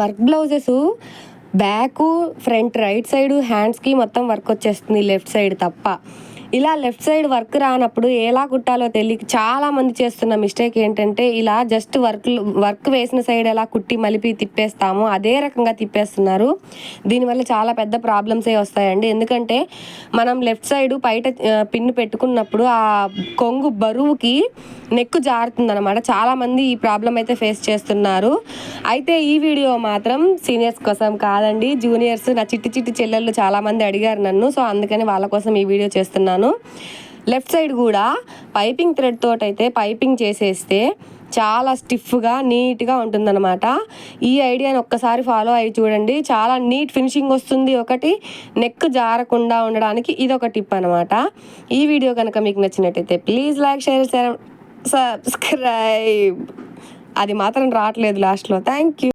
Work blouses back front right side హ్యాండ్స్కి మొత్తం work వచ్చేస్తుంది, లెఫ్ట్ సైడ్ తప్ప. ఇలా లెఫ్ట్ సైడ్ వర్క్ రానప్పుడు ఎలా కుట్టాలో తెలియక చాలామంది చేస్తున్న మిస్టేక్ ఏంటంటే, ఇలా జస్ట్ వర్క్ వేసిన సైడ్ ఎలా కుట్టి మలిపి తిప్పేస్తామో అదే రకంగా తిప్పేస్తున్నారు. దీనివల్ల చాలా పెద్ద ప్రాబ్లమ్సే వస్తాయండి. ఎందుకంటే మనం లెఫ్ట్ సైడ్ బయట పిన్ను పెట్టుకున్నప్పుడు ఆ కొంగు బరువుకి నెక్ జారుతుందన్నమాట. చాలామంది ఈ ప్రాబ్లం అయితే ఫేస్ చేస్తున్నారు. అయితే ఈ వీడియో మాత్రం సీనియర్స్ కోసం కాదండి, జూనియర్స్, నా చిట్టి చిట్టి చెల్లెళ్ళు చాలామంది అడిగారు నన్ను. సో అందుకని వాళ్ళ కోసం ఈ వీడియో చేస్తున్నాను. లెఫ్ట్ సైడ్ కూడా పైపింగ్ థ్రెడ్ తోటైతే పైపింగ్ చేసేస్తే చాలా స్టిఫ్గా నీట్గా ఉంటుందన్నమాట. ఈ ఐడియాని ఒక్కసారి ఫాలో అయ్యి చూడండి, చాలా నీట్ ఫినిషింగ్ వస్తుంది. ఒకటి నెక్ జారకుండా ఉండడానికి ఇదొక టిప్ అనమాట. ఈ వీడియో కనుక మీకు నచ్చినట్టయితే ప్లీజ్ లైక్, షేర్, సబ్స్క్రైబ్. అది మాత్రం రావట్లేదు లాస్ట్లో. Thank you.